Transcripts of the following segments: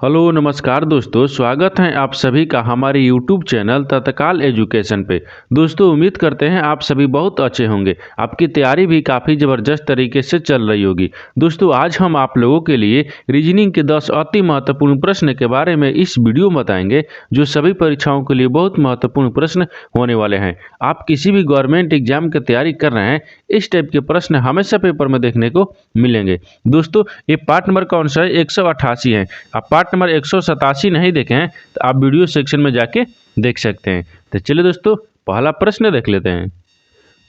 Hello नमस्कार दोस्तों, स्वागत है आप सभी का हमारे यूट्यूब चैनल तत्काल एजुकेशन पे। दोस्तों उम्मीद करते हैं आप सभी बहुत अच्छे होंगे। आपकी तैयारी भी काफ़ी ज़बरदस्त तरीके से चल रही होगी। दोस्तों आज हम आप लोगों के लिए रीजनिंग के 10 अति महत्वपूर्ण प्रश्न के बारे में इस वीडियो में बताएंगे, जो सभी परीक्षाओं के लिए बहुत महत्वपूर्ण प्रश्न होने वाले हैं। आप किसी भी गवर्नमेंट एग्जाम की तैयारी कर रहे हैं, इस टाइप के प्रश्न हमेशा पेपर में देखने को मिलेंगे। दोस्तों ये पार्ट नंबर कौन सा है? 188 है। आप पार्ट नंबर 187 नहीं देखे हैं तो आप वीडियो सेक्शन में जाके देख सकते हैं। तो चलिए दोस्तों पहला प्रश्न देख लेते हैं।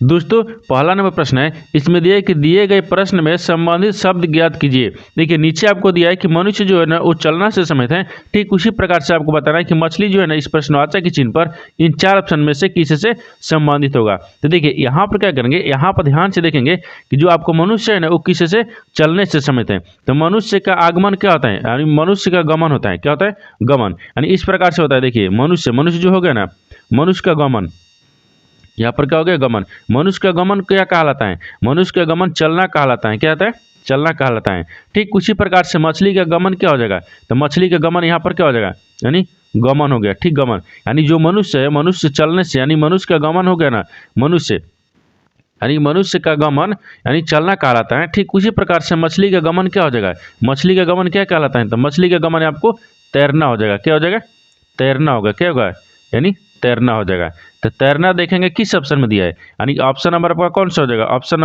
दोस्तों पहला नंबर प्रश्न है, इसमें दिया है कि दिए गए प्रश्न में संबंधित शब्द ज्ञात कीजिए। देखिए नीचे आपको दिया है कि मनुष्य जो है ना वो चलना से समेत है। ठीक उसी प्रकार से आपको बताना है कि मछली जो है ना इस प्रश्नवाचक के चिन्ह पर इन 4 ऑप्शन में से किसी से संबंधित होगा। तो देखिए यहाँ पर क्या करेंगे, यहाँ पर ध्यान से देखेंगे कि जो आपको मनुष्य है ना वो किसी से चलने से समेत है। तो मनुष्य का आगमन क्या होता है, यानी मनुष्य का गमन होता है। क्या होता है? गमन। यानी इस प्रकार से होता है। देखिए मनुष्य जो हो गया ना, मनुष्य का गमन, यहाँ पर क्या हो गया? गमन। मनुष्य का गमन क्या कहलाता है? मनुष्य का गमन चलना कहलाता है। क्या होता है? चलना कहलाता है। ठीक उसी प्रकार से मछली का गमन क्या हो जाएगा? तो मछली का गमन यहाँ पर क्या हो जाएगा? यानी गमन हो गया। ठीक गमन, यानी जो मनुष्य है, मनुष्य चलने से, यानी मनुष्य का गमन हो गया ना, मनुष्य यानी मनुष्य का गमन यानी चलना कहलाता है। ठीक उसी प्रकार से मछली का गमन क्या हो जाएगा? मछली का गमन क्या कहलाता है? तो मछली का गमन आपको तैरना हो जाएगा। क्या हो जाएगा? तैरना होगा। क्या होगा? यानी तैरना हो जाएगा। तो तैरना देखेंगे किस ऑप्शन में दिया है, यानी ऑप्शन नंबर आपका कौन सा हो जाएगा? ऑप्शन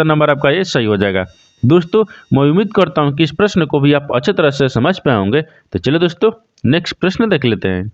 नंबर आपका ये सही हो जाएगा। दोस्तों मैं उम्मीद करता हूँ कि इस प्रश्न को भी आप अच्छे तरह से समझ पाए होंगे। तो चलिए दोस्तों नेक्स्ट प्रश्न देख लेते हैं।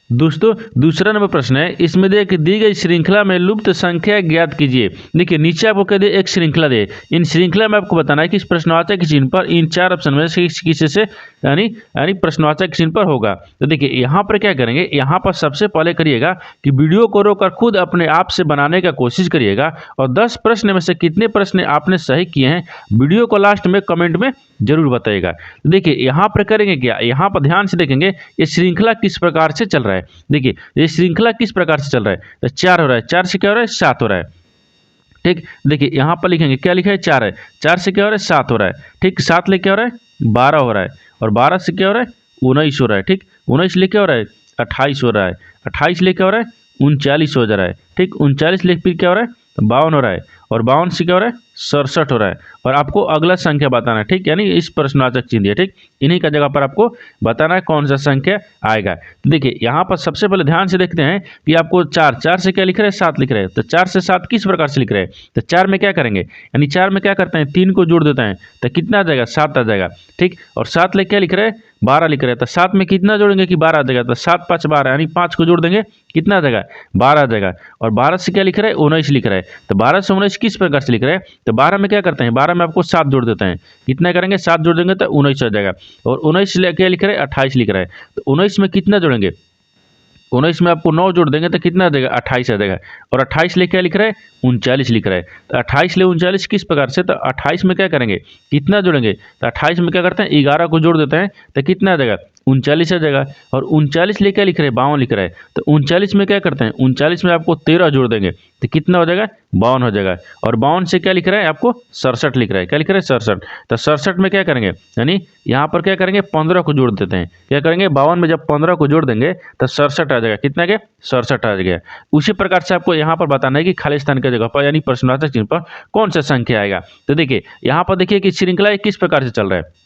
दोस्तों दूसरा नंबर प्रश्न है, इसमें दिया कि दी गई श्रृंखला में लुप्त संख्या ज्ञात कीजिए। देखिए नीचे आपको कह दिया एक श्रृंखला दे, इन श्रृंखला में आपको बताना है कि इस प्रश्नवाचक के चिन्ह पर इन 4 ऑप्शन में से किसी से यानी प्रश्नवाचक के चिन्ह पर होगा। तो देखिए यहाँ पर क्या करेंगे, यहाँ पर सबसे पहले करिएगा कि वीडियो को रोककर खुद अपने आप से बनाने का कोशिश करिएगा और 10 प्रश्न में से कितने प्रश्न आपने सही किए हैं वीडियो को लास्ट में कमेंट में जरूर बताइएगा। तो देखिए यहाँ पर करेंगे क्या, यहाँ पर ध्यान से देखेंगे ये श्रृंखला किस प्रकार से चल रहा है। देखिए ये श्रृंखला किस प्रकार से चल रहा है, तो 4 हो रहा है, 4 से क्या हो रहा है? 7 हो रहा है। ठीक देखिए यहाँ पर लिखेंगे क्या लिखा है? 4 है, 4 से क्या हो रहा है? 7 हो रहा है। ठीक 7 ले क्या हो रहा है? 12 हो रहा है, और 12 से क्या हो रहा है? 19 हो रहा है। ठीक 19 ले क्या हो रहा है? 28 हो रहा है, 28 ले क्या हो रहा है? 39 हो जा रहा है। ठीक 39 ले फिर क्या हो रहा है? 52 हो रहा है, और 52 से क्या हो रहा है? 67 हो रहा है। और आपको अगला संख्या बताना है। ठीक यानी इस प्रश्नवाचक चिन्ह दिया, ठीक इन्हीं का जगह पर आपको बताना है कौन सा संख्या आएगा। देखिए यहाँ पर सबसे पहले ध्यान से देखते हैं कि आपको 4 से क्या लिख रहे हैं? 7 लिख रहे हैं। तो 4 से 7 किस प्रकार से लिख रहे हैं? तो 4 में क्या करेंगे, यानी 4 में क्या करते हैं? 3 को जोड़ देते हैं तो कितना आ जाएगा? 7 आ जाएगा। ठीक और 7 ले क्या लिख रहे हैं? 12 लिख रहे हैं। तो 7 में कितना जोड़ेंगे कि 12 आ जाएगा? तो 7 5 12, यानी 5 को जोड़ देंगे कितना आ जाएगा? 12 आ जाएगा। और 12 से क्या लिख रहा है? 19 लिख रहा है। तो 12 से 19 किस प्रकार से लिख रहे हैं? तो 12 में क्या करते हैं? 12 में आपको 7 जोड़ देते हैं। कितना करेंगे? 7 जोड़ देंगे तो 19 आ जाएगा। और 19 क्या लिख रहे हैं? 28 लिख रहा है। तो 19 में कितना जोड़ेंगे? 19 में आपको 9 जोड़ देंगे तो कितना आ जाएगा? 28 आ जाएगा। और 28 ले क्या लिख रहा है? 39 लिख रहा है। तो 28 ले 39 किस प्रकार से? तो 28 में क्या करेंगे? कितना जोड़ेंगे? तो 28 में क्या करते हैं? 11 को जोड़ देते हैं तो कितना आ जाएगा? 39 आ जाएगा। और 39 ले क्या लिख रहे हैं? 52 लिख रहा है। तो 39 में क्या करते हैं? 39 में आपको 13 जोड़ देंगे तो कितना हो जाएगा? 52 हो जाएगा। और 52 से क्या लिख रहा है? आपको 67 लिख रहा है। क्या लिख रहा है? 67। तो 67 में क्या करेंगे, यानी यहाँ पर क्या करेंगे? 15 को जोड़ देते हैं। क्या करेंगे? 52 में जब 15 को जोड़ देंगे तो 67 आ जाएगा। कितना के? 67 आ जाएगा। उसी प्रकार से आपको यहाँ पर बताना है कि खाली स्थान की जगह पर यानी प्रश्नवाचक चिन्ह पर कौन सा संख्या आएगा। तो देखिए यहाँ पर देखिए कि श्रृंखला किस प्रकार से चल रहा है।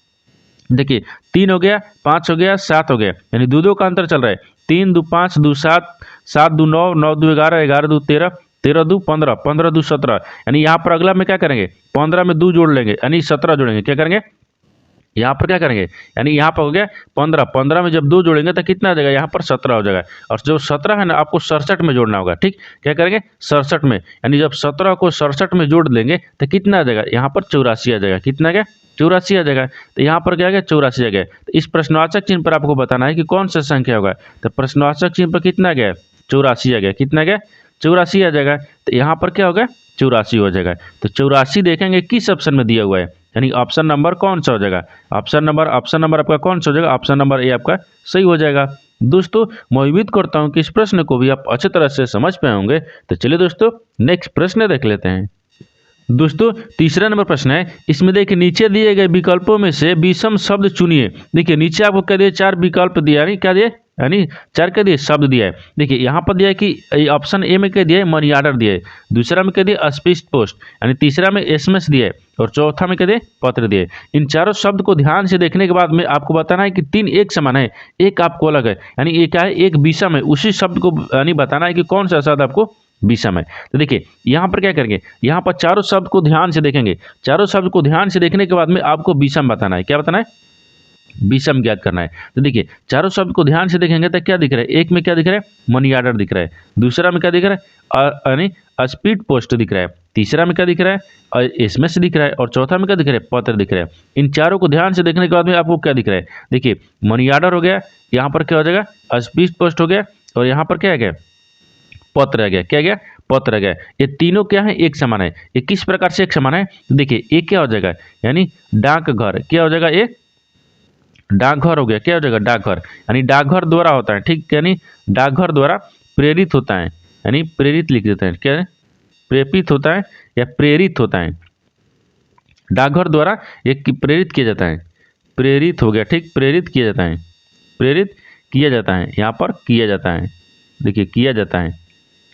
देखिए 3 हो गया, 5 हो गया, 7 हो गया, यानी 2 का अंतर चल रहा है। 3 2 5 2 7, 7 2 9, 9 2 11, 11 2 13, 13 2 15, 15 2 17, यानी यहाँ पर अगला में क्या करेंगे? 15 में 2 जोड़ लेंगे यानी 17 जोड़ेंगे। क्या करेंगे? यहाँ पर क्या करेंगे, यानी यहाँ पर हो गया 15, 15 में जब 2 जोड़ेंगे तो कितना आ जाएगा? यहाँ पर 17 हो जाएगा। और जो 17 है ना आपको 67 में जोड़ना होगा। ठीक क्या करेंगे? 67 में, यानी जब 17 को 67 में जोड़ लेंगे तो कितना आ जाएगा? यहाँ पर 84 आ जाएगा। कितना क्या? 84 आ जाएगा। तो यहाँ पर क्या आ गया? 84 आ गया। तो इस प्रश्नवाचक चिन्ह पर आपको बताना है कि कौन सा संख्या होगा। तो प्रश्नवाचक चिन्ह पर कितना गया? 84 आ गया। कितना गया? 84 आ जाएगा। तो यहाँ पर क्या होगा? 84 हो जाएगा। तो 84 देखेंगे किस ऑप्शन में दिया हुआ है, यानी ऑप्शन नंबर कौन सा हो जाएगा? ऑप्शन नंबर आपका कौन सा हो जाएगा? ऑप्शन नंबर ए आपका सही हो जाएगा। दोस्तों मैं उम्मीद करता हूँ कि इस प्रश्न को भी आप अच्छे तरह से समझ पाए होंगे। तो चलिए दोस्तों नेक्स्ट प्रश्न देख लेते हैं। दोस्तों तीसरा नंबर प्रश्न है, इसमें देखिए नीचे दिए गए विकल्पों में से विषम शब्द चुनिए। देखिए नीचे आपको कह दिए 4 विकल्प दिया, यानी क्या दिए, यानी 4 कह दिए शब्द दिया है। देखिए यहाँ पर दिया है कि ऑप्शन ए में कह दिया है मनी ऑर्डर दिया है, दूसरा में कह दिया स्पीड पोस्ट, यानी तीसरा में एसएमएस दिया है, और चौथा में कह दिए पत्र दिए। इन चारों शब्द को ध्यान से देखने के बाद में आपको बताना है कि 3 एक समान है, एक आपको अलग है, यानी ये क्या है, एक विषम है। उसी शब्द को यानी बताना है कि कौन सा शब्द आपको विषम है। तो देखिए यहाँ पर क्या करेंगे, यहाँ पर चारों शब्द को ध्यान से देखेंगे, चारों शब्द को ध्यान से देखने के बाद में आपको विषम बताना है। क्या बताना है, विषम ज्ञात करना है। तो देखिए चारों शब्द को ध्यान से देखेंगे तो क्या दिख रहा है, एक में क्या दिख रहा है, मनी ऑर्डर दिख रहा है, दूसरा में क्या दिख रहा है, यानी स्पीड पोस्ट दिख रहा है, तीसरा में क्या दिख रहा है, और एसएमएस दिख रहा है, और चौथा में क्या दिख रहा है, पत्र दिख रहा है। इन चारों को ध्यान से देखने के बाद में आपको क्या दिख रहा है, देखिए मनी ऑर्डर हो गया, यहाँ पर क्या हो जाएगा, स्पीड पोस्ट हो गया, और यहाँ पर क्या आ गया, पत्र आ गया। क्या गया, पत्र आ गया। ये तीनों क्या है, एक समान है। ये किस प्रकार से एक समान है, तो देखिए एक क्या हो जाएगा, यानी डाकघर, क्या हो जाएगा, ये डाकघर हो गया। क्या हो जाएगा, डाकघर, यानी डाकघर द्वारा होता है, ठीक, यानी डाकघर द्वारा प्रेरित होता है, यानी प्रेरित लिख देते हैं, क्या है, प्रेरित होता है या प्रेरित होता है, डाकघर द्वारा एक प्रेरित किया जाता है, प्रेरित हो गया, ठीक, प्रेरित किया जाता है, प्रेरित किया जाता है, यहाँ पर किया जाता है, देखिए किया जाता है,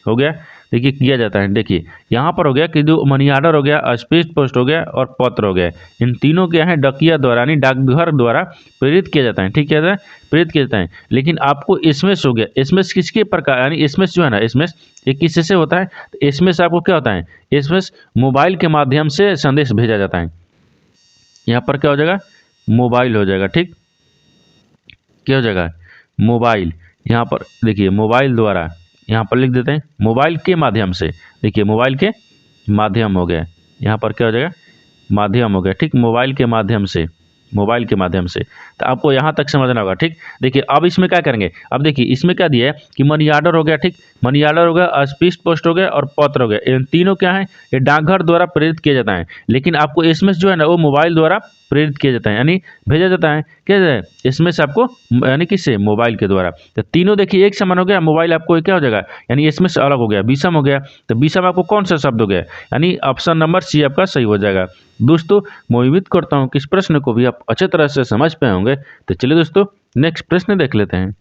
हो गया, देखिए किया जाता है। देखिए यहाँ पर हो गया कि जो मनी ऑर्डर हो गया, स्पीड पोस्ट हो गया, और पत्र हो गया, इन तीनों क्या है, डाकिया द्वारा यानी डाकघर द्वारा प्रेरित किया जाता है, ठीक है, प्रेरित किया जाता है। लेकिन आपको एसएमएस हो गया, एसएमएस किसके प्रकार, यानी एसएमएस जो है ना, एसएमएस ये किससे होता है, तो एसएमएस आपको क्या होता है, एसएमएस मोबाइल के माध्यम से संदेश भेजा जाता है। यहाँ पर क्या हो जाएगा, मोबाइल हो जाएगा, ठीक, क्या हो जाएगा, मोबाइल, यहाँ पर देखिए मोबाइल द्वारा, यहाँ पर लिख देते हैं मोबाइल के माध्यम से, देखिए मोबाइल के माध्यम हो गया, यहाँ पर क्या हो जाएगा, माध्यम हो गया, ठीक, मोबाइल के माध्यम से, मोबाइल के माध्यम से। तो आपको यहाँ तक समझना होगा, ठीक। देखिए अब इसमें क्या करेंगे, अब देखिए इसमें क्या दिया है कि मनी ऑर्डर हो गया, ठीक, मनी ऑर्डर हो गया, स्पीड पोस्ट हो गया, और पत्र हो गया। इन तीनों क्या है, ये डाकघर द्वारा प्रेरित किया जाता है। लेकिन आपको एसएमएस जो है ना, वो मोबाइल द्वारा प्रेरित किया जाता है, यानी भेजा जाता है, क्या है, एसएमएस आपको यानी किससे, मोबाइल के द्वारा। तो तीनों देखिए एक समान हो गया, मोबाइल आपको क्या हो जाएगा, यानी एसएमएस अलग हो गया, विषम हो गया। तो विषम आपको कौन सा शब्द हो गया, यानी ऑप्शन नंबर सी आपका सही हो जाएगा। दोस्तों मैं उम्मीद करता हूँ कि इस प्रश्न को भी आप अच्छे तरह से समझ पाए होंगे। तो चलिए दोस्तों नेक्स्ट प्रश्न देख लेते हैं।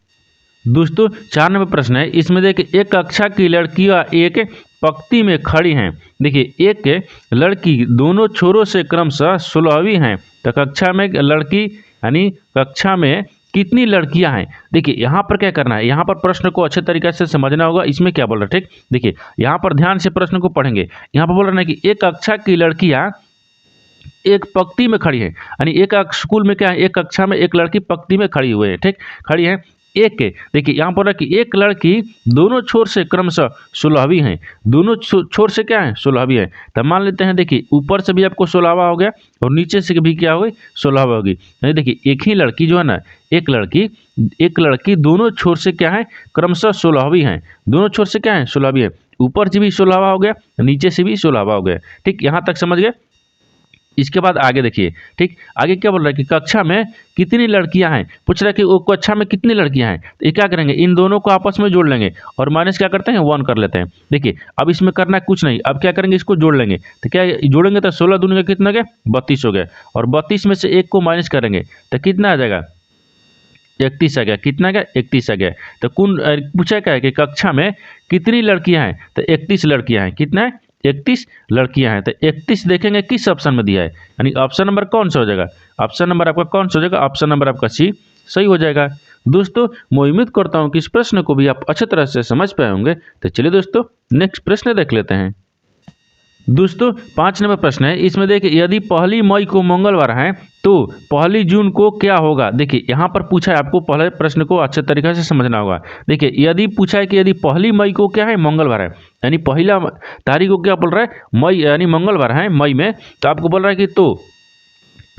दोस्तों 4 नंबर प्रश्न है, इसमें देखिए एक कक्षा की लड़कियां एक पंक्ति में खड़ी हैं। देखिए एक लड़की दोनों छोरों से क्रमशः 16वीं हैं, तो कक्षा में लड़की यानी कक्षा में कितनी लड़कियां हैं। देखिए यहाँ पर क्या करना है, यहाँ पर प्रश्न को अच्छे तरीके से समझना होगा। इसमें क्या बोल रहा है, ठीक, देखिए यहाँ पर ध्यान से प्रश्न को पढ़ेंगे। यहाँ पर बोल रहे हैं कि एक कक्षा की लड़कियां एक पंक्ति में खड़ी है, यानी एक स्कूल में क्या है, एक कक्षा में एक लड़की पंक्ति में खड़ी हुई है, ठीक, खड़ी है। एक के देखिए यहाँ पर कि एक लड़की दोनों छोर से क्रमशः 16वीं है, दोनों छोर से क्या है, 16वीं है। तब मान लेते हैं, देखिए ऊपर से भी आपको 16वां हो गया और नीचे से भी क्या होगी, 16वां होगी। नहीं देखिए एक ही लड़की जो है ना, एक लड़की दोनों छोर से क्या है, क्रमशः 16वीं है, दोनों छोर से क्या है, 16वीं है। ऊपर से भी 16वां हो गया, नीचे से भी 16वां हो गया, ठीक, यहाँ तक समझ गए। इसके बाद आगे देखिए, ठीक, आगे क्या बोल रहा है कि कक्षा में कितनी लड़कियां हैं, पूछ रहा है कि वो कक्षा में कितनी लड़कियां हैं। तो ये क्या करेंगे, इन दोनों को आपस में जोड़ लेंगे और माइनस क्या करते हैं, 1 कर लेते हैं। देखिए अब इसमें करना कुछ नहीं, अब क्या करेंगे, इसको जोड़ लेंगे। तो क्या जोड़ेंगे, तो 16 दूनी का कितना गया, 32 हो गया, और 32 में से 1 को माइनस करेंगे तो कितना आ जाएगा, 31 आ गया। कितना गया, 31 आ गया। तो कौन पूछा क्या है कि कक्षा में कितनी लड़कियां हैं, तो 31 लड़कियां हैं। कितना है, 31 लड़कियां हैं। तो 31 देखेंगे किस ऑप्शन में दिया है, यानी ऑप्शन नंबर कौन सा हो जाएगा, ऑप्शन नंबर आपका कौन सा हो जाएगा, ऑप्शन नंबर आपका सी सही हो जाएगा। दोस्तों मैं उम्मीद करता हूं कि इस प्रश्न को भी आप अच्छी तरह से समझ पाए होंगे। तो चलिए दोस्तों नेक्स्ट प्रश्न देख लेते हैं। दोस्तों 5 नंबर प्रश्न है, इसमें देखिए यदि 1 मई को मंगलवार है तो 1 जून को क्या होगा। देखिए यहाँ पर पूछा है, आपको पहले प्रश्न को अच्छे तरीके से समझना होगा। देखिए यदि पूछा है कि यदि 1 मई को क्या है, मंगलवार है, यानी 1 तारीख को क्या बोल रहा है, मई, यानी मंगलवार है मई में। तो आपको बोल रहा है कि तो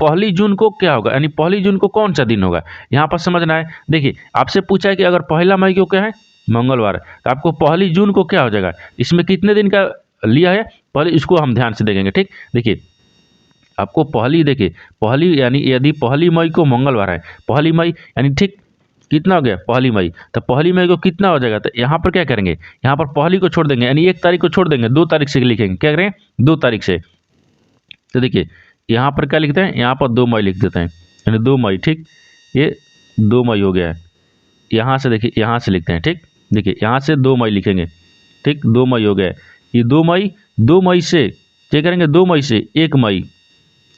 1 जून को क्या होगा, यानी 1 जून को कौन सा दिन होगा, यहाँ पर समझना है। देखिए आपसे पूछा है कि अगर 1 मई को क्या है, मंगलवार, तो आपको 1 जून को क्या हो जाएगा, इसमें कितने दिन का लिया है, पहले इसको हम ध्यान से देखेंगे, ठीक। देखिए आपको देखिए पहली, यानी यदि 1 मई को मंगलवार है, 1 मई यानी ठीक कितना हो गया, 1 मई, तो 1 मई को कितना हो जाएगा। तो यहाँ पर क्या करेंगे, यहाँ पर 1 को छोड़ देंगे, यानी 1 तारीख को छोड़ देंगे, 2 तारीख से लिखेंगे, क्या करेंगे, 2 तारीख से। तो देखिए यहाँ पर क्या लिखते हैं, यहाँ पर 2 मई लिख देते हैं, यानी 2 मई। ठीक, ये 2 मई हो गया है। यहाँ से देखिए, यहाँ से लिखते हैं। ठीक, देखिए यहाँ से 2 मई लिखेंगे। ठीक, 2 मई हो गया है। ये 2 मई, 2 मई से क्या करेंगे, 2 मई से 1 मई,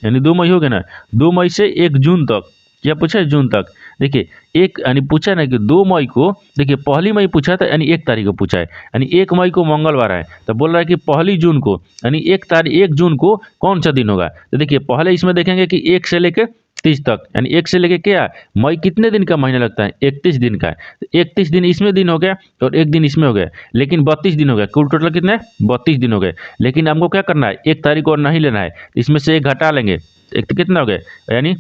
यानी 2 मई हो गया ना। 2 मई से 1 जून तक, क्या पूछा है, जून तक। देखिए एक यानी पूछा ना कि 2 मई को, देखिए पहली मई पूछा था यानी 1 तारीख को पूछा है, यानी 1 मई को मंगलवार है, तो बोल रहा है कि पहली जून को यानी 1 जून को कौन सा दिन होगा। तो देखिए पहले इसमें देखेंगे कि 1 से लेकर 30 तक, यानी 1 से लेकर क्या, मई कितने दिन का महीना लगता है, 31 दिन का है। तो 31 दिन इसमें दिन हो गया और 1 दिन इसमें हो गया, लेकिन 32 दिन हो गया। कुल टोटल कितने, 32 दिन हो गए। लेकिन हमको क्या करना है, 1 तारीख और नहीं लेना है, इसमें से 1 घटा लेंगे, एक तो कितना हो गया, यानी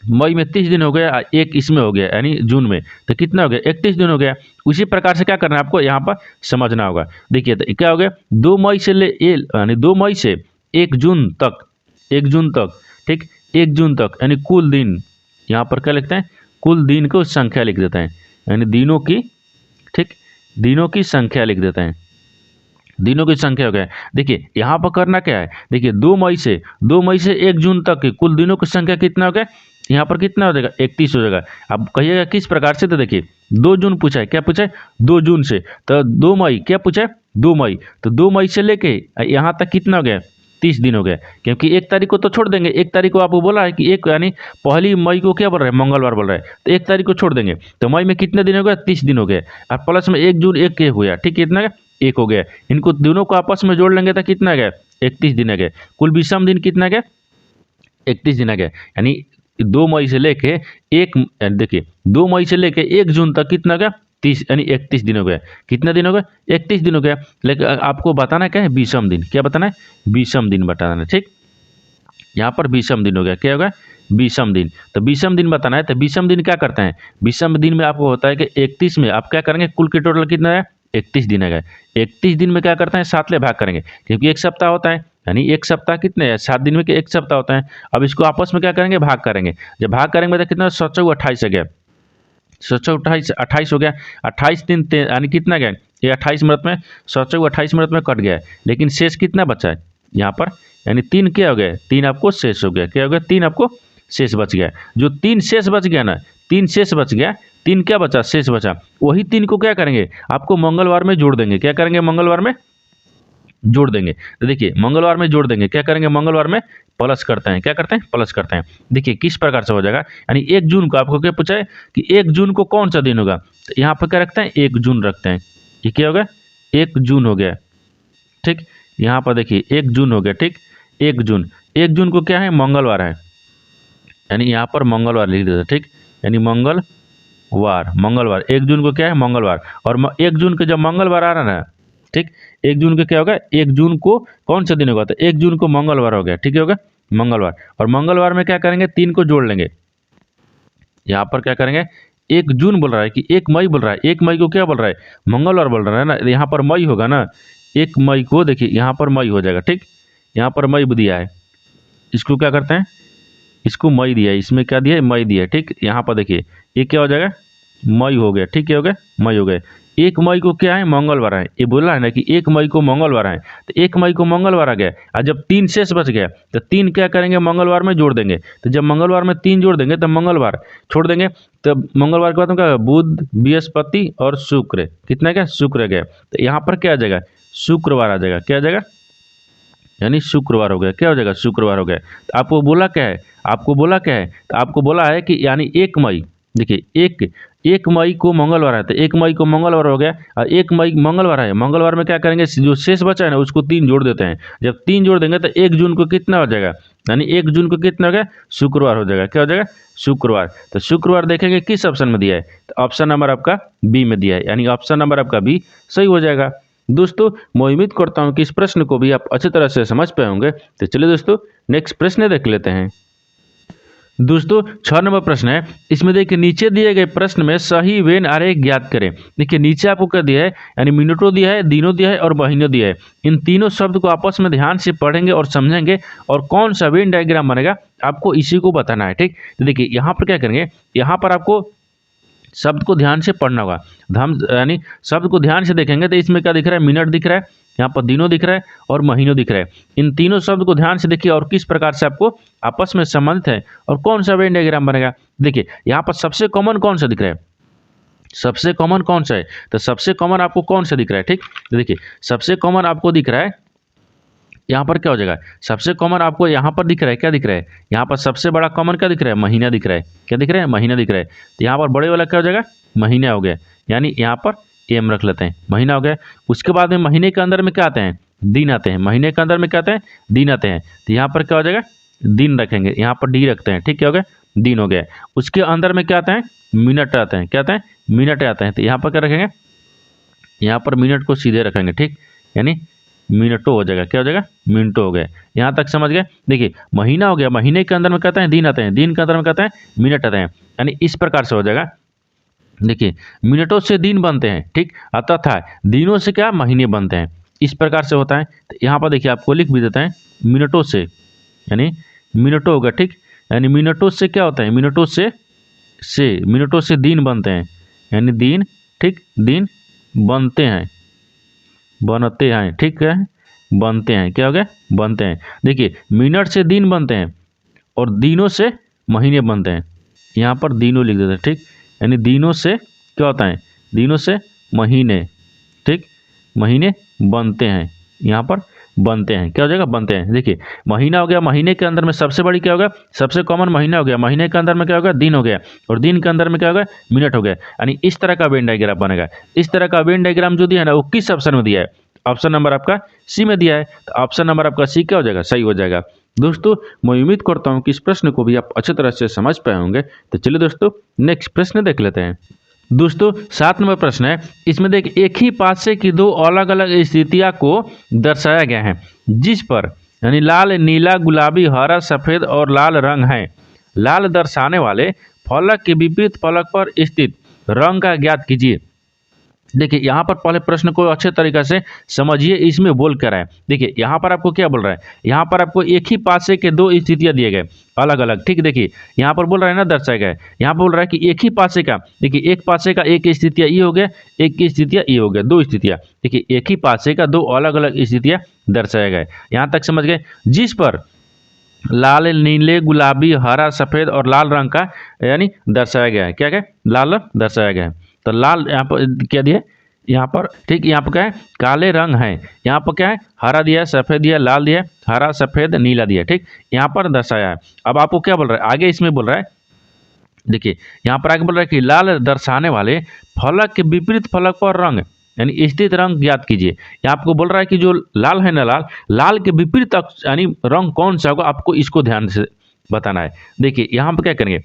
मई में 30 दिन हो गया, 1 इसमें हो गया यानी जून में, तो कितना हो गया, 31 दिन हो गया। उसी प्रकार से क्या करना है आपको यहाँ पर समझना होगा। देखिए तो क्या हो गया, 2 मई से ले यानी 2 मई से 1 जून तक, 1 जून तक। ठीक, 1 जून तक यानी कुल दिन, यहाँ पर क्या लिखते हैं, कुल दिन को संख्या लिख देते हैं, यानी दिनों की, ठीक, दिनों की संख्या लिख देते हैं, दिनों की संख्या हो गया। देखिए यहाँ पर करना क्या है, देखिए 2 मई से 1 जून तक की कुल दिनों की संख्या कितना हो गया, यहाँ पर कितना हो जाएगा, 31 हो जाएगा। अब कहिएगा किस प्रकार से, तो देखिए 2 जून पूछा है, क्या पूछा है, 2 जून से, तो 2 मई क्या पूछा है, 2 मई, तो 2 मई से लेके यहाँ तक कितना हो गया, 30 दिन हो गया। क्योंकि 1 तारीख को तो छोड़ देंगे, 1 तारीख को आपको बोला है कि 1 यानी पहली मई को क्या बोल रहा है, मंगलवार बोल रहा है, तो 1 तारीख को छोड़ देंगे, तो मई में कितने दिन हो गया, 30 दिन हो गए। और प्लस में 1 जून 1 हो गया, ठीक, कितना गया, 1 हो गया। इनको दोनों को आपस में जोड़ लेंगे तो कितना गया, 31 दिन आ गया। कुल विषम दिन कितना गया, 31 दिन आ गया। यानी 2 मई से लेके 1, देखिए 2 मई से लेके 1 जून तक कितना गया, 30 यानी 31 दिन हो गया। कितना दिन हो गया, 31 दिन हो गया। लेकिन आपको बताना क्या है, विषम दिन, क्या बताना है, विषम दिन बताना है। ठीक, यहाँ पर विषम दिन हो गया, क्या होगा, विषम दिन। तो विषम दिन बताना है, तो विषम दिन क्या करते हैं, विषम दिन में आपको होता है कि 31 में आप क्या करेंगे, कुल के टोटल कितना है, 31 दिन है। 31 दिन में क्या करते हैं, 7 ले भाग करेंगे, क्योंकि 1 सप्ताह होता है, यानी 1 सप्ताह कितने हैं, 7 दिन में के 1 सप्ताह होता है। अब इसको आपस में क्या करेंगे, भाग करेंगे। जब भाग करेंगे तो कितना, 7 28 हो गया, 7 28 हो गया। 28 दिन यानी कितना गया, ये 28 मिनट में, 7 28 मिनट में कट गया। लेकिन शेष कितना बचा है यहाँ पर, यानी 3 क्या हो गया, 3 आपको शेष हो गया, क्या हो गया, 3 आपको शेष बच गया। जो 3 शेष बच गया ना, 3 शेष बच गया, 3 क्या बचा, शेष बचा। वही 3 को क्या करेंगे, आपको मंगलवार में जोड़ देंगे। क्या करेंगे, मंगलवार में जोड़ देंगे। तो देखिए मंगलवार में जोड़ देंगे, क्या करेंगे, मंगलवार में प्लस करते हैं, क्या करते हैं, प्लस करते हैं। देखिए किस प्रकार से हो जाएगा, यानी 1 जून को आपको क्या पूछा है कि 1 जून को कौन सा दिन होगा, तो यहाँ पर क्या रखते हैं, 1 जून रखते हैं। ये क्या होगा, 1 जून हो गया। ठीक, यहाँ पर देखिए 1 जून हो गया। ठीक, 1 जून, 1 जून को क्या है, मंगलवार है, यानी यहाँ पर मंगलवार लिख देते हैं। ठीक, यानी मंगलवार, मंगलवार 1 जून को क्या है, मंगलवार। और 1 जून को जब मंगलवार आ रहा है, ठीक, 1 जून को क्या होगा, 1 जून को कौन सा दिन होगा, तो 1 जून को मंगलवार हो गया। ठीक होगा, मंगलवार। और मंगलवार में क्या करेंगे, 3 को जोड़ लेंगे। यहाँ पर क्या करेंगे, 1 जून बोल रहा है कि 1 मई बोल रहा है, 1 मई को क्या बोल रहा है, मंगलवार बोल रहा है ना, यहाँ पर मई होगा ना, 1 मई को देखिए यहाँ पर मई हो जाएगा। ठीक, यहाँ पर मई दिया है, इसको क्या करते हैं, इसको मई दिया है, इसमें क्या दिया है, मई दिया है। ठीक, यहाँ पर देखिए ये क्या हो जाएगा, मई हो गया। ठीक, क्या हो गया, मई हो गया। 1 मई को क्या है, मंगलवार है, ये बोला है ना कि 1 मई को मंगलवार है, तो 1 मई को मंगलवार आ गया। और जब 3 शेष बच गया तो 3 क्या करेंगे, मंगलवार में जोड़ देंगे। तो जब मंगलवार में 3 जोड़ देंगे तो मंगलवार छोड़ देंगे, तो मंगलवार के बाद क्या, बुध, बृहस्पति और शुक्र, कितना क्या, शुक्र गया। तो यहाँ पर क्या आ जाएगा, शुक्रवार आ जाएगा। क्या आ जाएगा, यानी शुक्रवार हो गया। क्या हो जाएगा, शुक्रवार हो गया। तो आपको बोला क्या है, आपको बोला क्या है, तो आपको बोला है कि यानी 1 मई, देखिए 1 मई को मंगलवार है, तो 1 मई को मंगलवार हो गया। और 1 मई मंगलवार है, मंगलवार में क्या करेंगे, जो शेष बचा है ना उसको 3 जोड़ देते हैं। जब 3 जोड़ देंगे तो 1 जून को कितना हो जाएगा, यानी 1 जून को कितना हो गया, शुक्रवार हो जाएगा। क्या हो जाएगा, शुक्रवार। तो शुक्रवार देखेंगे किस ऑप्शन में दिया है, तो ऑप्शन नंबर आपका बी में दिया है, यानी ऑप्शन नंबर आपका बी सही हो जाएगा। दोस्तों मैं उम्मीद करता हूँ कि इस प्रश्न को भी आप अच्छी तरह से समझ पाए होंगे। तो चलिए दोस्तों नेक्स्ट प्रश्न देख लेते हैं। दोस्तों 6 नंबर प्रश्न है, इसमें देखिए नीचे दिए गए प्रश्न में सही वेन आरेख ज्ञात करें। देखिए नीचे आपको क्या दिया है, यानी मिनटों दिया है, दिनों दिया है और महीनों दिया है। इन तीनों शब्द को आपस में ध्यान से पढ़ेंगे और समझेंगे और कौन सा वेन डायग्राम बनेगा आपको इसी को बताना है। ठीक, तो देखिए यहाँ पर क्या करेंगे, यहाँ पर आपको शब्द को ध्यान से पढ़ना होगा। हम यानी शब्द को ध्यान से देखेंगे तो इसमें क्या दिख रहा है, मिनट दिख रहा है, यहाँ पर दिनों दिख रहा है और महीनों दिख रहा है। इन तीनों शब्द को ध्यान से देखिए और किस प्रकार से आपको आपस में संबंधित है और कौन सा वेन डायग्राम बनेगा। देखिए यहाँ पर सबसे कॉमन कौन सा दिख रहा है, सबसे कॉमन कौन सा है, तो सबसे कॉमन आपको कौन सा दिख रहा है, ठीक। तो देखिए सबसे कॉमन आपको दिख रहा है, यहाँ पर क्या हो जाएगा, सबसे कॉमन आपको यहाँ पर दिख रहा है, क्या दिख रहा है, यहाँ पर सबसे बड़ा कॉमन क्या दिख रहा है, महीना दिख रहा है। क्या दिख रहा है, महीना दिख रहा है। तो यहाँ पर बड़े वाला क्या हो जाएगा, महीना हो गया, यानी यहाँ पर एम रख लेते हैं, महीना हो गया। उसके बाद में महीने के अंदर में क्या आते हैं, दिन आते हैं। महीने के अंदर में क्या आते हैं, दिन आते हैं। तो यहाँ पर क्या हो जाएगा, दिन रखेंगे, यहाँ पर डी रखते हैं, ठीक। क्या हो गया, दिन हो गया। उसके अंदर में क्या आता है, मिनट आते हैं। क्या आते हैं, मिनट आते हैं। तो यहाँ पर क्या रखेंगे, यहाँ पर मिनट को सीधे रखेंगे, ठीक, यानी मिनटों हो जाएगा। क्या हो जाएगा, मिनटों हो गए। यहाँ तक समझ गए। देखिए महीना हो गया, महीने के अंदर में कहते हैं दिन आते हैं, दिन के अंदर में कहते हैं मिनट आते हैं, यानी इस प्रकार से हो जाएगा। देखिए मिनटों से दिन बनते हैं, ठीक, अतः दिनों से क्या महीने बनते हैं, इस प्रकार से होता है। तो यहाँ पर देखिए आपको लिख भी देते हैं, मिनटों से, यानी मिनटों होगा, ठीक, यानी मिनटों से क्या होता है, मिनटों से मिनटों से दिन बनते हैं, यानी दिन, ठीक, दिन बनते हैं, बनते हैं, ठीक है, बनते हैं। क्या हो गया, बनते हैं। देखिए मिनट से दिन बनते हैं और दिनों से महीने बनते हैं। यहाँ पर दिनों लिख देते हैं, ठीक, यानी दिनों से क्या होता है, दिनों से महीने, ठीक, महीने बनते हैं, यहाँ पर बनते हैं। क्या हो जाएगा, बनते हैं। देखिए महीना हो गया, महीने के अंदर में सबसे बड़ी क्या होगा, सबसे कॉमन महीना हो गया, महीने के अंदर में क्या होगा, दिन हो गया, और दिन के अंदर में क्या होगा, मिनट हो गया। यानी इस तरह का वेन डायग्राम बनेगा। इस तरह का वेन डायग्राम जो दिया है ना, वो किस ऑप्शन में दिया है, ऑप्शन नंबर आपका सी में दिया है। तो ऑप्शन नंबर आपका सी क्या हो जाएगा, सही हो जाएगा। दोस्तों मैं उम्मीद करता हूँ कि इस प्रश्न को भी आप अच्छी तरह से समझ पाए होंगे। तो चलिए दोस्तों नेक्स्ट प्रश्न देख लेते हैं। दोस्तों 7 नंबर प्रश्न है। इसमें देख, एक ही पासे की दो अलग अलग स्थितियां को दर्शाया गया है, जिस पर यानी लाल, नीला, गुलाबी, हरा, सफेद और लाल रंग है। लाल दर्शाने वाले फलक के विपरीत फलक पर स्थित रंग का ज्ञात कीजिए। देखिए यहाँ पर पहले प्रश्न को अच्छे तरीके से समझिए, इसमें बोल कर है। देखिए यहाँ पर आपको क्या बोल रहा है, यहाँ पर आपको एक ही पासे के दो स्थितियां दिए गए अलग अलग, ठीक। देखिए यहाँ पर बोल रहा है ना, दर्शाया गया है। यहाँ पर बोल रहा है कि एक ही पासे का, देखिए एक पासे का एक स्थितियां ये हो गया, एक की स्थितियां ये हो गया, दो स्थितियां। देखिए एक ही पासे का दो अलग अलग स्थितियां दर्शाया गया। यहाँ तक समझ गए। जिस पर लाल, नीले, गुलाबी, हरा, सफेद और लाल रंग का यानी दर्शाया गया है। क्या क्या, लाल रंग दर्शाया गया है। तो लाल यहाँ पर क्या दिया, यहाँ पर, ठीक, यहाँ पर क्या है, काले रंग है। यहाँ पर क्या है, हरा दिया, सफेद दिया, लाल दिया, हरा, सफेद, नीला दिया, ठीक, यहाँ पर दर्शाया है। अब आपको क्या बोल रहा है, आगे इसमें बोल रहा है, देखिए यहाँ पर आगे बोल रहा है कि लाल दर्शाने वाले फलक के विपरीत फलक पर रंग यानी स्थित रंग ज्ञात कीजिए। यहाँ आपको बोल रहा है कि जो लाल है ना, लाल के विपरीत यानी रंग कौन सा होगा, आपको इसको ध्यान से बताना है। देखिए यहाँ पर क्या करेंगे,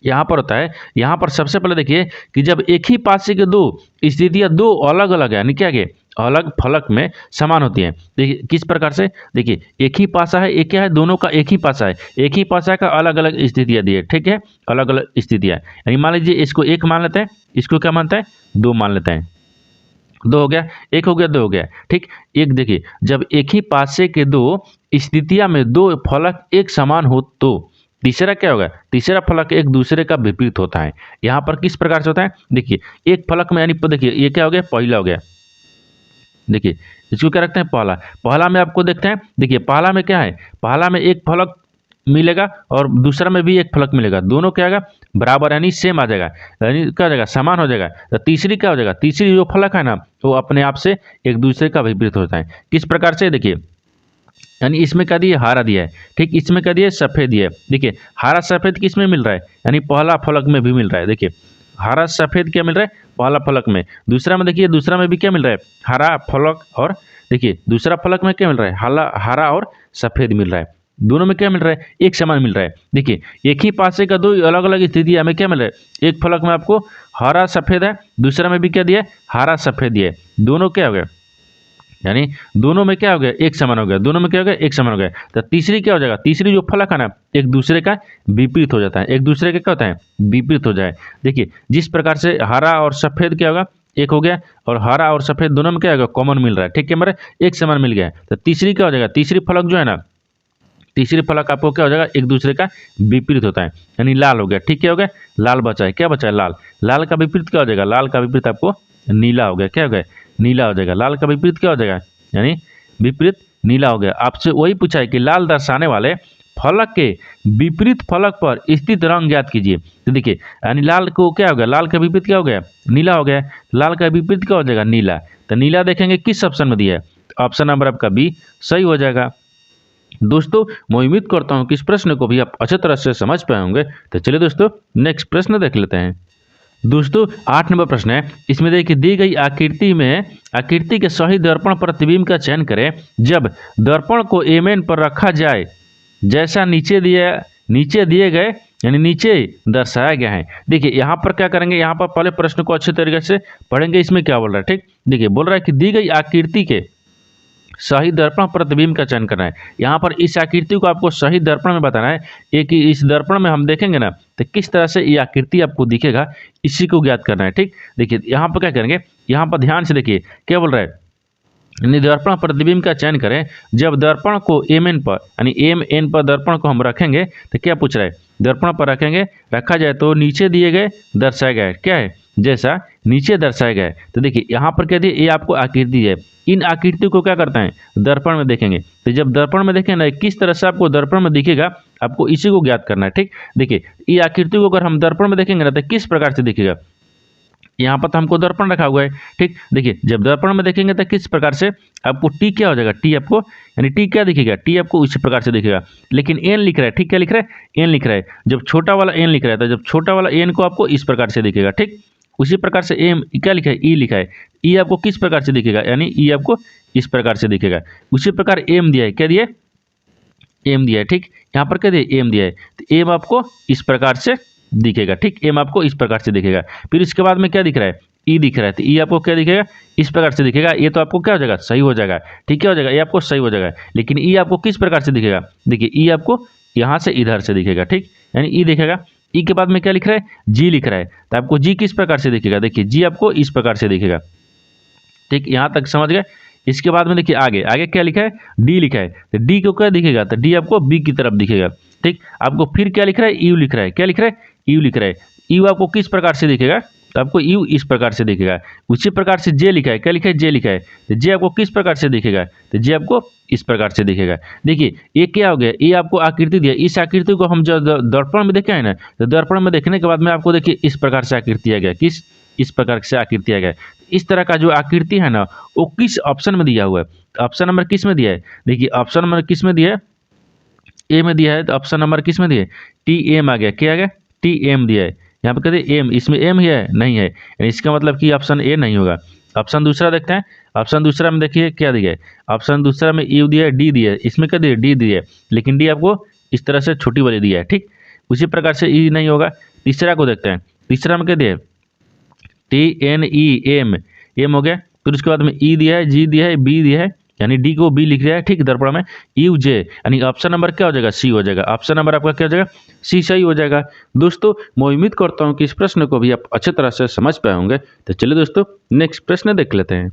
यहाँ पर होता है, यहाँ पर सबसे पहले देखिए कि जब एक ही पासे के दो स्थितियाँ दो अलग अलग है, यानी क्या है, अलग फलक में समान होती हैं। देखिए किस प्रकार से, देखिए एक ही पासा है, एक क्या है, दोनों का एक ही पासा है, एक ही पासा का अलग अलग स्थितियाँ दी है, ठीक है, अलग अलग स्थितियाँ। यानी मान लीजिए इसको एक मान लेते हैं, इसको क्या मानते हैं, दो मान लेते हैं। दो हो गया, एक हो गया, दो हो गया, ठीक। एक देखिए जब एक ही पासे के दो स्थितियाँ में दो फलक एक समान हो तो तीसरा क्या होगा, तीसरा फलक एक दूसरे का विपरीत होता है। यहाँ पर किस प्रकार से होता है, देखिए एक फलक में यानी देखिए ये क्या हो गया, पहला हो गया। देखिए इसको क्या रखते हैं, पहला। पहला में आपको देखते हैं, देखिए पहला में क्या है, पहला में एक फलक मिलेगा और दूसरा में भी एक फलक मिलेगा, दोनों क्या होगा, बराबर यानी सेम आ जाएगा, यानी क्या हो जाएगा, समान हो जाएगा। तो तीसरी क्या हो जाएगा, तीसरी जो फलक है ना, वो अपने आप से एक दूसरे का विपरीत होता है। किस प्रकार से, देखिए यानी इसमें क्या दिया, हरा दिया है, ठीक, इसमें क्या दिया, सफ़ेद दिया है। देखिए हरा सफ़ेद किस में मिल रहा है, यानी पहला फलक में भी मिल रहा है। देखिए हरा सफ़ेद क्या मिल रहा है, पहला फलक में। दूसरा में देखिए, दूसरा में भी क्या मिल रहा है, हरा फलक, और देखिए दूसरा फलक में क्या मिल रहा है, हरा और सफ़ेद मिल रहा है। दोनों में क्या मिल रहा है, एक समान मिल रहा है। देखिए एक ही पासे का दो अलग अलग स्थिति हमें क्या मिल रहा है, एक फलक में आपको हरा सफ़ेद है, दूसरा में भी क्या दिया है, हरा सफ़ेद दिया है। दोनों क्या हो गया, यानी दोनों में क्या हो गया, एक समान हो गया, दोनों में क्या हो गया, एक समान हो गया। तो तीसरी क्या हो जाएगा, तीसरी जो फलक है ना, एक दूसरे का विपरीत हो जाता है, एक दूसरे का क्या होता है, विपरीत हो जाए। देखिए जिस प्रकार से हरा और सफ़ेद क्या होगा, एक हो गया, और हरा और सफ़ेद दोनों में क्या होगा, कॉमन मिल रहा है, ठीक है, मेरा एक समान मिल गया। तो तीसरी क्या हो जाएगा, तीसरी फलक जो है ना, तीसरी फलक आपको क्या हो जाएगा, एक दूसरे का विपरीत होता है, यानी लाल हो गया। ठीक, क्या हो गया, लाल बचा है। क्या बचा है, लाल। लाल का विपरीत क्या हो जाएगा, लाल का विपरीत आपको नीला हो गया। क्या हो गया, नीला हो जाएगा। लाल का विपरीत क्या हो जाएगा, यानी विपरीत नीला हो गया। आपसे वही पूछा है कि लाल दर्शाने वाले फलक के विपरीत फलक पर स्थित रंग ज्ञात कीजिए। तो देखिए, यानी लाल को क्या हो गया, लाल का विपरीत क्या हो गया, नीला हो गया। लाल का विपरीत क्या हो जाएगा, नीला। तो नीला देखेंगे किस ऑप्शन में दिया है, ऑप्शन नंबर आपका बी सही हो जाएगा। दोस्तों मैं उम्मीद करता हूं कि इस प्रश्न को भी आप अच्छे तरह से समझ पाए होंगे। तो चलिए दोस्तों नेक्स्ट प्रश्न देख लेते हैं। दोस्तों 8 नंबर प्रश्न है। इसमें देखिए, दी गई आकृति के सही दर्पण प्रतिबिंब का चयन करें जब दर्पण को एमएन पर रखा जाए, जैसा नीचे दिए गए यानी नीचे दर्शाया गया है। देखिए यहाँ पर क्या करेंगे, यहाँ पर पहले प्रश्न को अच्छे तरीके से पढ़ेंगे। इसमें क्या बोल रहा है, ठीक देखिए, बोल रहा है कि दी गई आकृति के सही दर्पण प्रतिबिंब का चयन करना है। यहाँ पर इस आकृति को आपको सही दर्पण में बताना है। एक इस दर्पण में हम देखेंगे ना, तो किस तरह से ये आकृति आपको दिखेगा, इसी को ज्ञात करना है। ठीक, देखिए यहाँ पर क्या करेंगे, यहाँ पर ध्यान से देखिए क्या बोल रहा है, दर्पण प्रतिबिंब का चयन करें जब दर्पण को एम पर यानी एम पर दर्पण को हम रखेंगे। तो क्या पूछ रहा है, दर्पण पर रखा जाए तो नीचे दिए गए दर्शाया गया है, क्या है, जैसा नीचे दर्शाया गया है। तो देखिए यहाँ पर क्या दिए, ये आपको आकृति है। इन आकृति को क्या करता है, दर्पण में देखेंगे। तो जब दर्पण में देखें ना, किस तरह से आपको दर्पण में दिखेगा, आपको इसी को ज्ञात करना है। ठीक, देखिए ये आकृति को अगर हम दर्पण में देखेंगे ना, तो किस प्रकार से दिखेगा। यहाँ पर तो हमको दर्पण रखा हुआ है। ठीक, देखिए जब दर्पण में देखेंगे तो किस प्रकार से आपको टी क्या हो जाएगा, टी आपको यानी टी क्या दिखेगा, टी आपको इसी प्रकार से दिखेगा। लेकिन एन लिख रहा है, ठीक, क्या लिख रहा है, एन लिख रहा है। जब छोटा वाला एन लिख रहा है, तो जब छोटा वाला एन को आपको इस प्रकार से दिखेगा। ठीक, उसी प्रकार से एम क्या लिखा है, ई लिखा है, ई आपको किस प्रकार से दिखेगा, यानी ई आपको इस प्रकार से दिखेगा। उसी प्रकार एम दिया है, क्या दिया है, एम दिया है। ठीक, यहाँ पर क्या दिया, एम दिया है, तो एम आपको इस प्रकार से दिखेगा। ठीक, एम आपको इस प्रकार से दिखेगा। फिर इसके बाद में क्या दिख रहा है, ई दिख रहा है, तो ई आपको क्या दिखेगा, इस प्रकार से दिखेगा। ये तो आपको क्या हो जाएगा, सही हो जाएगा। ठीक, क्या हो जाएगा, ये आपको सही हो जाएगा। लेकिन ई आपको किस प्रकार से दिखेगा, देखिए ई आपको यहाँ से इधर से दिखेगा। ठीक, यानी ई दिखेगा। ई के बाद में क्या लिख रहा है, जी लिख रहा है, तो आपको जी किस प्रकार से दिखेगा, देखिए जी आपको इस प्रकार से दिखेगा। ठीक, यहाँ तक समझ गए। इसके बाद में देखिए आगे क्या लिखा है, डी लिखा है, तो डी को क्या दिखेगा, तो डी आपको बी की तरफ दिखेगा। ठीक, आपको फिर क्या लिख रहा है, यू लिख रहा है, क्या लिख रहा है, यू लिख रहा है। यू आपको किस प्रकार से दिखेगा, तो आपको यू इस प्रकार से दिखेगा। उसी प्रकार से जे लिखा है, क्या लिखा है, जे लिखा है, तो जे आपको किस प्रकार से दिखेगा, तो जे आपको इस प्रकार से दिखेगा। देखिए ये क्या हो गया, ये आपको आकृति दिया। इस आकृति को हम जो दर्पण में देखे है ना, तो दर्पण में देखने के बाद में आपको देखिए इस प्रकार से आकृति आ गया, किस इस प्रकार से आकृति आ गया। इस तरह का जो आकृति है ना, वो किस ऑप्शन में दिया हुआ है, ऑप्शन नंबर किस में दिया है, देखिए ऑप्शन नंबर किस में दिया है, ए में दिया है। तो ऑप्शन नंबर किस में दिया है, टी एम आ गया, क्या आ गया, टी एम दिया है। यहाँ पे कहते एम, इसमें एम ही है, नहीं है, यानी इसका मतलब कि ऑप्शन ए नहीं होगा। ऑप्शन दूसरा देखते हैं। ऑप्शन दूसरा में देखिए क्या दिया है, ऑप्शन दूसरा में यू दिया है, डी दिया है, इसमें क्या दिया, डी दिया है, लेकिन डी आपको इस तरह से छोटी वाली दिया है। ठीक, उसी प्रकार से ई नहीं होगा। तीसरा को देखते हैं। तीसरा में क्या दिया है, T N E M, M हो गया। फिर उसके बाद में ई दिया है, जी दिया है, बी दिया है, यानी डी को बी लिख रहा है। ठीक, दर्पण में यू जे, यानी ऑप्शन नंबर क्या हो जाएगा, सी हो जाएगा। ऑप्शन नंबर आपका क्या हो जाएगा, सी सही हो जाएगा। दोस्तों मैं उम्मीद करता हूं कि इस प्रश्न को भी आप अच्छे तरह से समझ पाए होंगे। तो चलिए दोस्तों नेक्स्ट प्रश्न देख लेते हैं।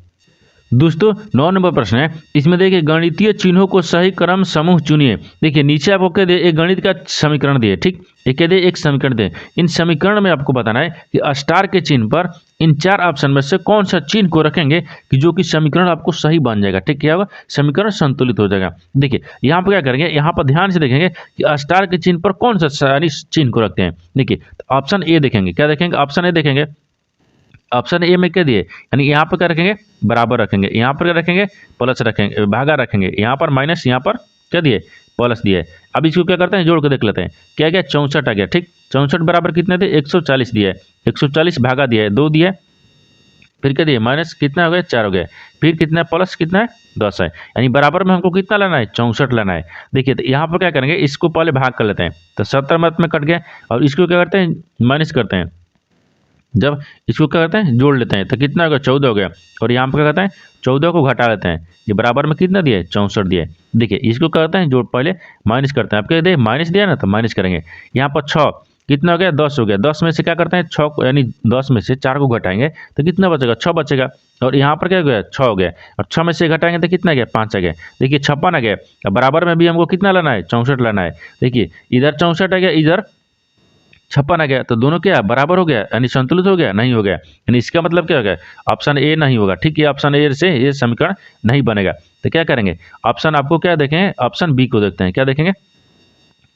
दोस्तों 9 नंबर प्रश्न है। इसमें देखिए, गणितीय चिन्हों को सही क्रम समूह चुनिए। देखिए नीचे आपको कह दे एक गणित का समीकरण दिए। ठीक, एक कह दे एक समीकरण दे। इन समीकरण में आपको बताना है कि स्टार के चिन्ह पर इन 4 ऑप्शन में से कौन सा चिन्ह को रखेंगे कि जो कि समीकरण आपको सही बन जाएगा। ठीक, क्या होगा, समीकरण संतुलित हो जाएगा। देखिए यहाँ पर क्या करेंगे, यहाँ पर ध्यान से देखेंगे कि स्टार के चिन्ह पर कौन सा सारी चिन्ह को रखते हैं। देखिए ऑप्शन ए देखेंगे, क्या देखेंगे, ऑप्शन ए देखेंगे। ऑप्शन ए में क्या दिए, यानी यहाँ पर क्या रखेंगे, बराबर रखेंगे, यहाँ पर क्या रखेंगे, प्लस रखेंगे, भागा रखेंगे, यहाँ पर माइनस, यहाँ पर क्या दिए, प्लस दिए। अब इसको क्या करते हैं, जोड़ के देख लेते हैं। क्या गया, 64 आ गया। ठीक, 64 बराबर कितने थे, 140 दिया है, 140 भागा दिया है, 2 दिया है, फिर क्या दिए, माइनस कितना हो गया, 4 हो गया, फिर कितना है, प्लस कितना है, 10 है, यानी बराबर में हमको कितना लेना है, 64 लेना है। देखिए तो यहाँ पर क्या करेंगे, इसको पहले भाग कर लेते हैं, तो 70 मत में कट गया, और इसको क्या करते हैं, माइनस करते हैं। जब इसको क्या करते हैं, जोड़ लेते हैं, तो कितना हो गया, 14 हो गया। और यहाँ पर क्या करते हैं, 14 को घटा लेते हैं, ये बराबर में कितना दिया है, 64 दिया है। देखिए इसको क्या करते हैं, जोड़ पहले माइनस करते हैं। आप क्या दे, माइनस दिया ना, तो माइनस करेंगे। यहाँ पर 6, कितना हो गया 10 हो गया। 10 में से क्या करते हैं 6 यानी 10 में से 4 को घटाएंगे तो कितना बचेगा 6 बचेगा। और यहाँ पर क्या हो गया 6 हो गया और 6 में से घटाएंगे तो कितना गया 5 आ गया। देखिए 56 आ गया। अब बराबर में भी हमको कितना लाना है 64 लाना है। देखिए इधर 64 आ गया, इधर 56 आ गया, तो दोनों क्या बराबर हो गया यानी संतुलित हो गया, नहीं हो गया। यानी इसका मतलब क्या हो गया ऑप्शन ए नहीं होगा। ठीक है, ऑप्शन ए से ये समीकरण नहीं बनेगा। तो क्या करेंगे ऑप्शन आपको क्या देखेंगे, ऑप्शन बी को देखते हैं। क्या देखेंगे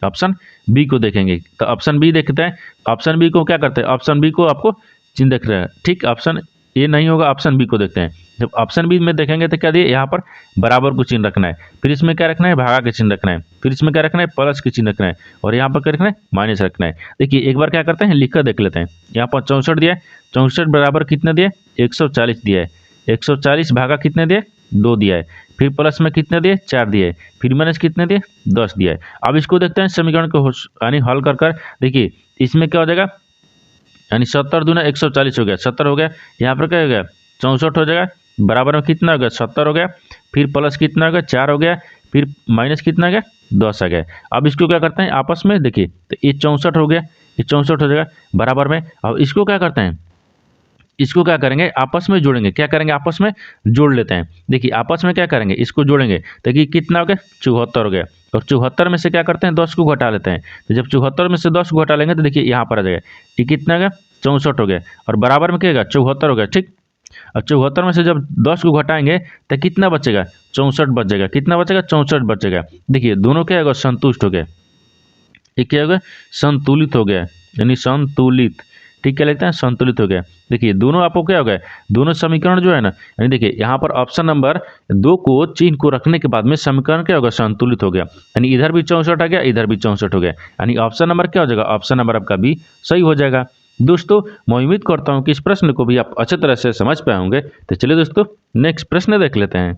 ऑप्शन बी को देखेंगे। तो ऑप्शन बी देखते हैं। ऑप्शन बी को क्या करते हैं, ऑप्शन बी को आपको चिन्ह देख रहे हैं। ठीक, ऑप्शन ए नहीं होगा, ऑप्शन बी को देखते हैं। जब ऑप्शन बी में देखेंगे तो क्या दिए यहाँ पर बराबर को चिन्ह रखना है, फिर इसमें क्या रखना है भागा के चिन्ह रखना है, फिर इसमें क्या रखना है प्लस के चिन्ह रखना है, और यहाँ पर क्या रखना है माइनस रखना है। देखिए एक बार क्या करते हैं लिख कर देख लेते हैं। यहाँ पर 64 दिया है, 64 बराबर कितने दिए 140 दिया है। 140 भागा कितने दिए 2 दिया है, फिर प्लस में कितने दिए 4 दिए, फिर माइनस कितने दिए 10 दिया है। अब इसको देखते हैं समीकरण को यानी हल कर देखिए इसमें क्या हो जाएगा यानी 70 दूना 140 हो गया, 70 हो गया। यहाँ पर क्या हो गया 64 हो जाएगा, बराबर में कितना हो गया 70 हो गया, फिर प्लस कितना हो गया 4 हो गया, फिर माइनस कितना आ गया 10 आ गया। अब इसको क्या करते हैं आपस में देखिए, तो ये 64 हो गया, ये 64 हो जाएगा बराबर में। अब इसको क्या करते हैं, इसको क्या करेंगे आपस में जोड़ेंगे। क्या करेंगे आपस में जोड़ लेते हैं। देखिए आपस में क्या करेंगे इसको जोड़ेंगे, देखिए कितना हो गया 74 हो गया, और 74 में से क्या करते हैं 10 को घटा लेते हैं। तो जब 74 में से 10 को घटा लेंगे तो देखिए यहाँ पर आ जाएगा, ये कितना हो गया 64 हो गया, और बराबर में क्या होगा 74 हो गया। ठीक, और 74 में से जब 10 को घटाएंगे तो कितना बचेगा 64 बचेगा। कितना बचेगा 64 बचेगा। देखिए दोनों क्या होगा संतुष्ट हो गया, ये क्या हो गया संतुलित हो गया, यानी संतुलित। ठीक, क्या लिखते हैं संतुलित हो गया। देखिए दोनों आपको क्या हो गया, दोनों समीकरण जो है ना, यानी देखिए यहाँ पर ऑप्शन नंबर 2 को चिन्ह को रखने के बाद में समीकरण क्या होगा संतुलित हो गया। यानी इधर भी 64 आ गया, इधर भी 64 हो गया, यानी ऑप्शन नंबर क्या हो जाएगा ऑप्शन नंबर आपका बी सही हो जाएगा। दोस्तों मैं उम्मीद करता हूँ कि इस प्रश्न को भी आप अच्छे तरह से समझ पाए होंगे। तो चलिए दोस्तों नेक्स्ट प्रश्न देख लेते हैं।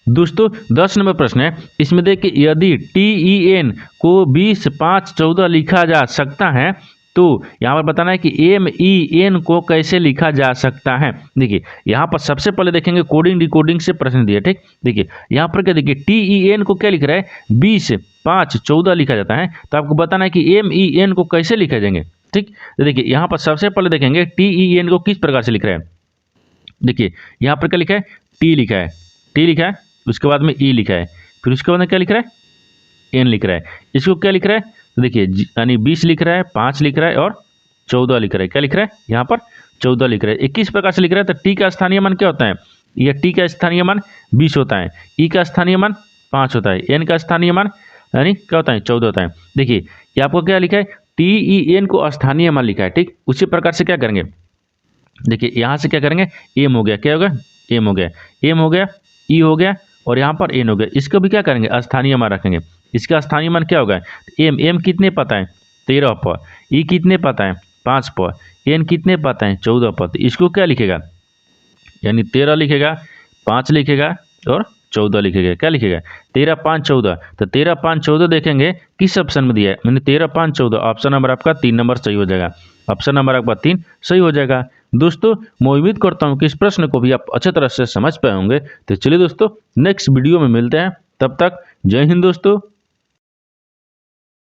दोस्तों 10 नंबर प्रश्न है, इसमें देखिए यदि TEN को 20, 5, 14 लिखा जा सकता है तो यहाँ पर बताना है कि MEN को कैसे लिखा जा सकता है। देखिए यहाँ पर सबसे पहले देखेंगे कोडिंग डिकोडिंग से प्रश्न दिया। ठीक, देखिए यहाँ पर क्या देखिए TEN को क्या लिख रहा है 20, 5, 14 लिखा जाता है, तो आपको बताना है कि MEN को कैसे लिखा जाएंगे। ठीक, तो देखिए यहाँ पर सबसे पहले देखेंगे TEN को किस प्रकार से लिख रहा है। देखिए यहाँ पर क्या लिखा है T लिखा है, T लिखा है, उसके बाद में E लिखा है, फिर उसके बाद में क्या लिख रहा है N लिख रहा है। इसको क्या लिख रहा है तो देखिए यानी 20 लिख रहा है, 5 लिख रहा है और 14 लिख रहा है। क्या लिख रहा है यहाँ पर 14 लिख रहा है। 21 प्रकार से लिख रहा है। तो टी का स्थानीय मान क्या होता है, यह टी का स्थानीय मान 20 होता है, ई का स्थानीय मान 5 होता है, एन का स्थानीय मान यानी क्या होता है 14 होता है। देखिए ये आपको क्या लिखा है TEN को स्थानीय मान लिखा है। ठीक, उसी प्रकार से क्या करेंगे देखिए यहाँ से क्या करेंगे एम हो गया, क्या होगा एम हो गया, एम हो गया, ई हो गया और यहाँ पर एन हो गया। इसको भी क्या करेंगे स्थानीय मान रखेंगे। इसका स्थानीय मान क्या होगा एम कितने पता है 13 पर, ई कितने पता है 5 पर, एन कितने पता है 14 पर। तो इसको क्या लिखेगा यानी 13 लिखेगा, 5 लिखेगा और 14 लिखेगा। क्या लिखेगा 13, 5, 14। तो 13, 5, 14 देखेंगे किस ऑप्शन में दिया है, मैंने 13, 5, 14 ऑप्शन नंबर आपका 3 नंबर सही हो जाएगा। ऑप्शन नंबर आपका 3 सही हो जाएगा। दोस्तों मैं उम्मीद करता हूँ कि इस प्रश्न को भी आप अच्छे तरह से समझ पाए होंगे। तो चलिए दोस्तों नेक्स्ट वीडियो में मिलते हैं, तब तक जय हिंद दोस्तों।